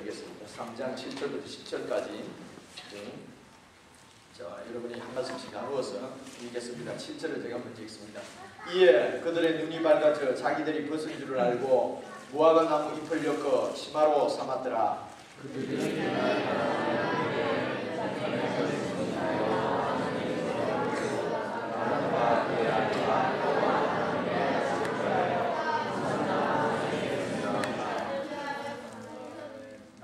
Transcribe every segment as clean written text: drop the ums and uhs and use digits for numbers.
드리겠습니다. 3장 7절부터 10절까지. 자, 여러분이 한 말씀씩 나누어서 읽겠습니다. 7절을 제가 먼저 읽습니다. 이에 그들의 눈이 밝아져 자기들이 벗은 줄을 알고 무화과 나무 잎을 엮어 치마로 삼았더라.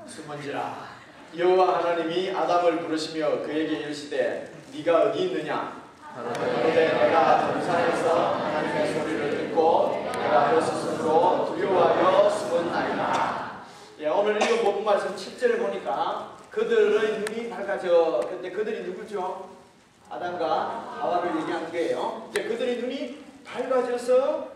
수먼지라 여호와 하나님이 아담을 부르시며 그에게 이르시되 네가 어디 있느냐? 그런데 내가 동산에서 하나님의 소리를 듣고 내가 그 스스로 두려워하여 숨었나이다. 예, 오늘 읽은 본문 말씀 7절에 보니까 그들의 눈이 밝아져. 근데 그들이 누구죠? 아담과 하와를 얘기한 거예요. 이제 그들의 눈이 밝아져서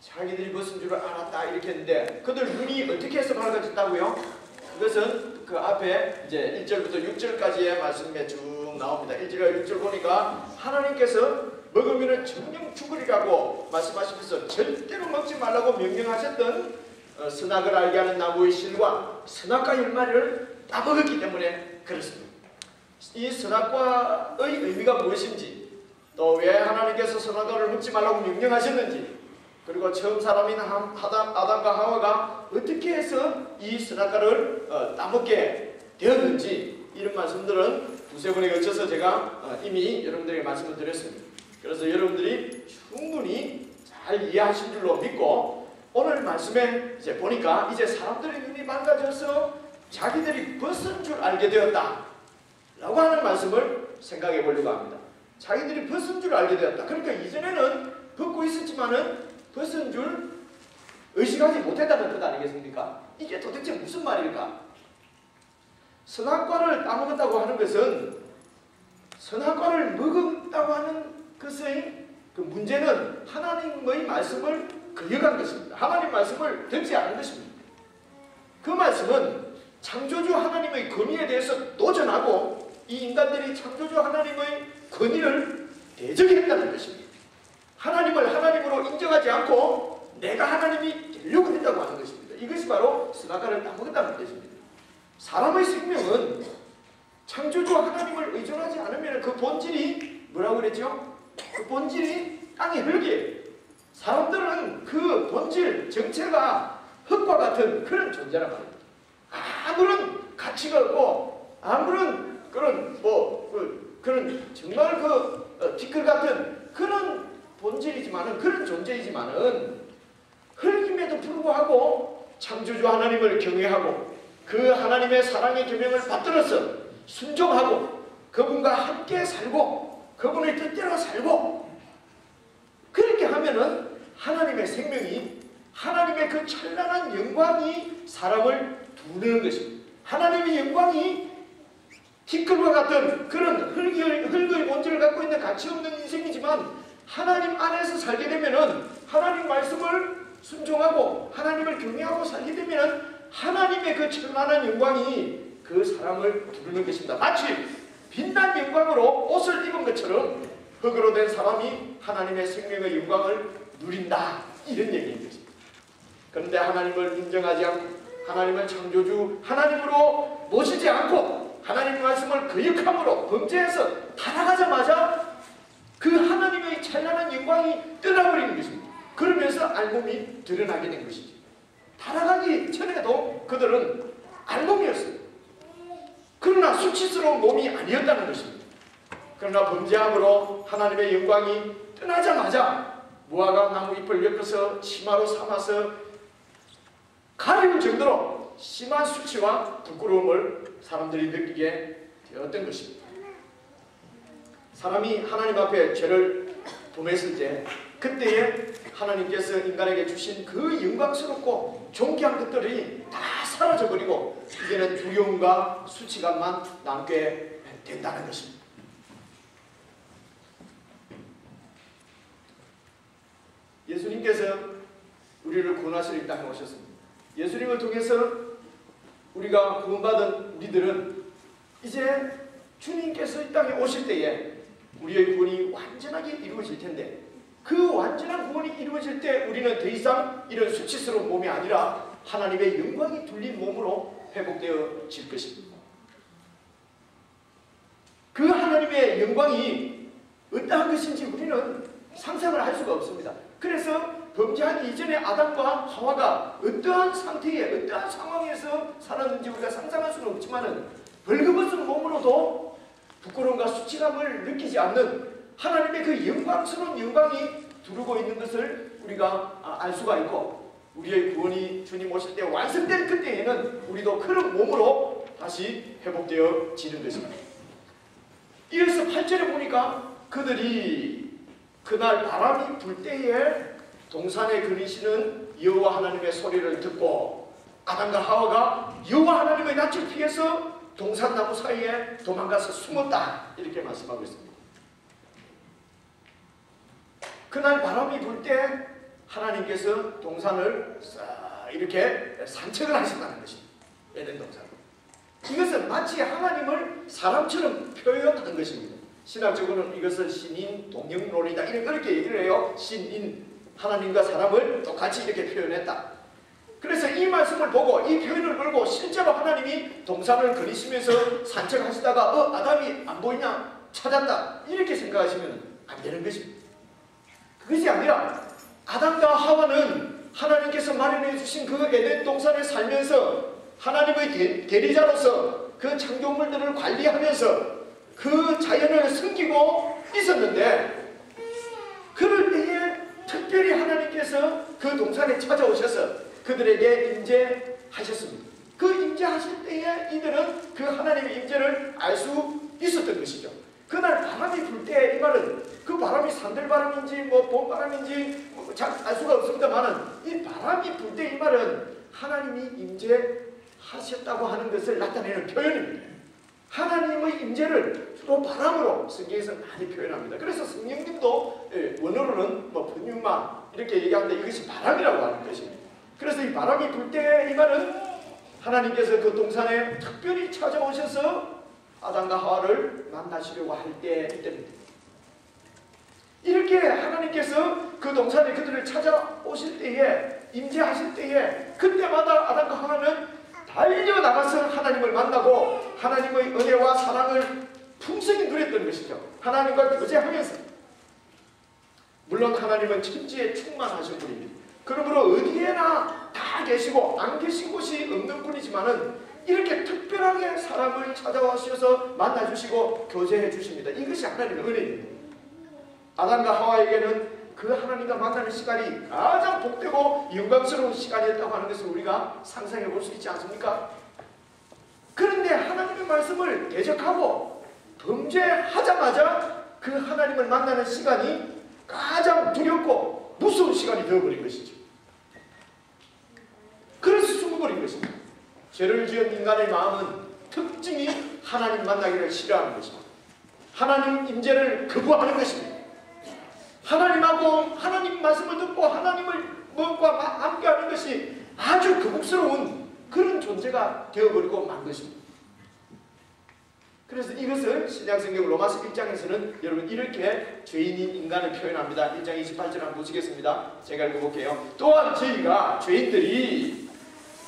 자기들이 벗은 줄을 알았다 이렇게 했는데 그들 눈이 어떻게 해서 밝아졌다고요? 그것은 그 앞에 이제 1절부터 6절까지의 말씀에 쭉 나옵니다. 1절과 6절 보니까 하나님께서 먹으면 정령 죽으리라고 말씀하시면서 절대로 먹지 말라고 명령하셨던 선악을 알게 하는 나무의 실과 선악과의 열매를 따먹었기 때문에 그렇습니다. 이 선악과의 의미가 무엇인지, 또 왜 하나님께서 선악과를 먹지 말라고 명령하셨는지, 그리고 처음 사람인 아담과 하와가 어떻게 해서 이 선악과를 따먹게 되었는지, 이런 말씀들은 두세 번에 걸쳐서 제가 이미 여러분들에게 말씀을 드렸습니다. 그래서 여러분들이 충분히 잘 이해하신 줄로 믿고, 오늘 말씀에 이제 보니까 이제 사람들의 눈이 밝아져서 자기들이 벗은 줄 알게 되었다 라고 하는 말씀을 생각해 보려고 합니다. 자기들이 벗은 줄 알게 되었다. 그러니까 이전에는 벗고 있었지만은 벗은 줄 의식하지 못했다는 뜻 아니겠습니까? 이게 도대체 무슨 말일까? 선악과를 따먹었다고 하는 것은, 선악과를 먹었다고 하는 것의 그 문제는 하나님의 말씀을 거역한 것입니다. 하나님 말씀을 듣지 않은 것입니다. 그 말씀은 창조주 하나님의 권위에 대해서 도전하고 이 인간들이 창조주 하나님의 권위를 대적했다는 것입니다. 하나님을 하나님으로 인정하지 않고 내가 하나님이 되려고 했다고 하는 것입니다. 이것이 바로 선악과를 따먹었다는 것입니다. 사람의 생명은 창조주 하나님을 의존하지 않으면 그 본질이 뭐라고 그랬죠? 그 본질이 땅의 흙이에요. 사람들은 그 본질 정체가 흙과 같은 그런 존재란 말입니다. 아무런 가치가 없고 아무런 그런 그런 정말 티끌 같은 그런 본질이지만은, 그런 존재이지만은, 흙임에도 불구하고 창조주 하나님을 경외하고 그 하나님의 사랑의 계명을 받들어서 순종하고 그분과 함께 살고 그분의 뜻대로 살고, 그렇게 하면은 하나님의 생명이, 하나님의 그 찬란한 영광이 사람을 두르는 것입니다. 하나님의 영광이 티끌과 같은 그런 흙의 본질을 갖고 있는 가치 없는 인생이지만, 하나님 안에서 살게 되면은, 하나님 말씀을 순종하고 하나님을 경외하고 살게 되면은 하나님의 그 찬란한 영광이 그 사람을 두르는 것입니다. 마치 빛난 영광으로 옷을 입은 것처럼 흙으로 된 사람이 하나님의 생명의 영광을 누린다, 이런 얘기인 것입니다. 그런데 하나님을 인정하지 않고 하나님을 창조주 하나님으로 모시지 않고 하나님의 말씀을 거역함으로 범죄해서 타락하자마자 그 하나님의 찬란한 영광이 떠나버리는 것입니다. 그러면서 알몸이 드러나게 된 것이죠. 타락하기 전에도 그들은 알몸이었어요. 그러나 수치스러운 몸이 아니었다는 것입니다. 그러나 범죄함으로 하나님의 영광이 떠나자마자 무화과 나무 잎을 엮어서 치마로 삼아서 가리울 정도로 심한 수치와 부끄러움을 사람들이 느끼게 되었던 것입니다. 사람이 하나님 앞에 죄를 범했을 때, 그때에 하나님께서 인간에게 주신 그 영광스럽고 존귀한 것들이 다 사라져버리고 이제는 두려움과 수치감만 남게 된다는 것입니다. 예수님께서 우리를 구원하시러 이 땅에 오셨습니다. 예수님을 통해서 우리가 구원받은 우리들은 이제 주님께서 이 땅에 오실 때에 우리의 구원이 완전하게 이루어질 텐데, 그 완전한 구원이 이루어질 때 우리는 더 이상 이런 수치스러운 몸이 아니라 하나님의 영광이 둘린 몸으로 회복되어질 것입니다. 그 하나님의 영광이 어떠한 것인지 우리는 상상을 할 수가 없습니다. 그래서 범죄하기 이전에 아담과 하와가 어떠한 상태에 어떠한 상황에서 살았는지 우리가 상상할 수는 없지만 벌거벗은 몸으로도 부끄러움과 수치감을 느끼지 않는 하나님의 그 영광스러운 영광이 두르고 있는 것을 우리가 알 수가 있고, 우리의 구원이 주님 오실 때 완성될 그때에는 우리도 그런 몸으로 다시 회복되어지는 것입니다. 이어서 8절에 보니까 그들이 그날 바람이 불 때에 동산에 거니시는 여호와 하나님의 소리를 듣고 아담과 하와가 여호와 하나님의 낯을 피해서 동산나무 사이에 도망가서 숨었다, 이렇게 말씀하고 있습니다. 그날 바람이 불 때 하나님께서 동산을 이렇게 산책을 하신다는 것입니다. 에덴 동산을. 이것은 마치 하나님을 사람처럼 표현한 것입니다. 신학적으로는 이것을 신인 동형론이다, 이렇게 얘기를 해요. 신인, 하나님과 사람을 똑같이 이렇게 표현했다. 그래서 이 말씀을 보고 이 표현을 걸고 실제로 하나님이 동산을 거니시면서 산책하시다가 아담이 안 보이냐 찾았다, 이렇게 생각하시면 안 되는 것입니다. 그것이 아니라 아담과 하와는 하나님께서 마련해 주신 그 에덴 동산에 살면서 하나님의 대리자로서 그 창조물들을 관리하면서 그 자연을 섬기고 있었는데, 그럴 때에 특별히 하나님께서 그 동산에 찾아오셔서 그들에게 임재하셨습니다. 그 임재하실 때에 이들은 그 하나님의 임재를 알 수 있었던 것이죠. 그날 바람이 불 때, 이 말은 그 바람이 산들바람인지 봄바람인지 잘 알 수가 없습니다만, 이 바람이 불 때 이 말은 하나님이 임재하셨다고 하는 것을 나타내는 표현입니다. 하나님의 임재를 주로 바람으로 성경에서 많이 표현합니다. 그래서 성령님도 원어로는 분유마 이렇게 얘기하는데 이것이 바람이라고 하는 것입니다. 그래서 이 바람이 불 때 이 말은 하나님께서 그 동산에 특별히 찾아오셔서 아담과 하와를 만나시려고 할 때입니다. 이렇게 하나님께서 그 동산에 그들을 찾아오실 때에, 임재하실 때에, 그때마다 아담과 하와는 달려나가서 하나님을 만나고 하나님의 은혜와 사랑을 풍성히 누렸던 것이죠. 하나님과 교제하면서. 물론 하나님은 천지에 충만하신 분입니다. 그러므로 어디에나 다 계시고 안 계신 곳이 없는 분이지만은 이렇게 특별하게 사람을 찾아와셔서 만나주시고 교제해 주십니다. 이것이 하나님의 은혜입니다. 아담과 하와에게는 그 하나님과 만나는 시간이 가장 복되고 영광스러운 시간이었다고 하는 것을 우리가 상상해 볼 수 있지 않습니까? 그런데 하나님의 말씀을 대적하고 범죄하자마자 그 하나님을 만나는 시간이 가장 두렵고 무서운 시간이 되어버린 것이죠. 그래서 숨어버린 것입니다. 죄를 지은 인간의 마음은 특징이 하나님 만나기를 싫어하는 것입니다. 하나님 임재를 거부하는 것입니다. 하나님하고 하나님 말씀을 듣고 하나님을 무엇과 함께하는 것이 아주 거북스러운 그런 존재가 되어버리고 만 것입니다. 그래서 이것을 신약성경 로마서 1장에서는 여러분 이렇게 죄인인 인간을 표현합니다. 1장 28절 한번 보시겠습니다. 제가 읽어볼게요. 또한 저희가 죄인들이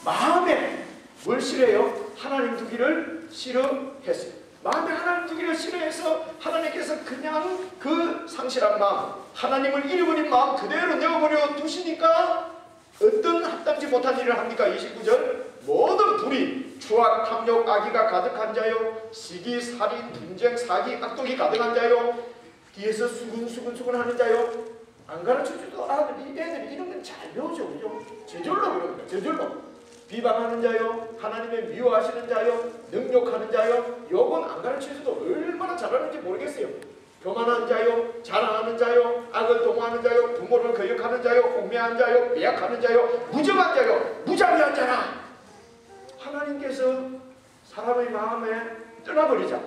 마음에 뭘 싫어해요? 하나님 두기를 싫어했어요. 마음에 하나님 두기를 싫어해서 하나님께서 그냥 그 상실한 마음, 하나님을 잃어버린 마음 그대로 내어버려 두시니까 어떤 합당치 못한 일을 합니까? 29절 모든 불의, 추악, 탐욕, 악의가 가득한 자요, 시기, 살인, 분쟁, 사기, 악독이 가득한 자요, 뒤에서 수근수근 하는 자요. 안 가르쳐줘도 애들이 이런 건 잘 배우죠. 그죠? 저절로 그럽니다. 저절로. 비방하는 자요, 하나님의 미워하시는 자요, 능욕하는 자요. 요건 안 가르쳐줘도 얼마나 잘하는지 모르겠어요. 교만한 자요, 자랑하는 자요, 악을 동호하는 자요, 부모를 거역하는 자요, 우매한 자요, 배약하는 자요, 무정한 자요, 무자비한 자라. 하나님께서 사람의 마음에 떠나버리자.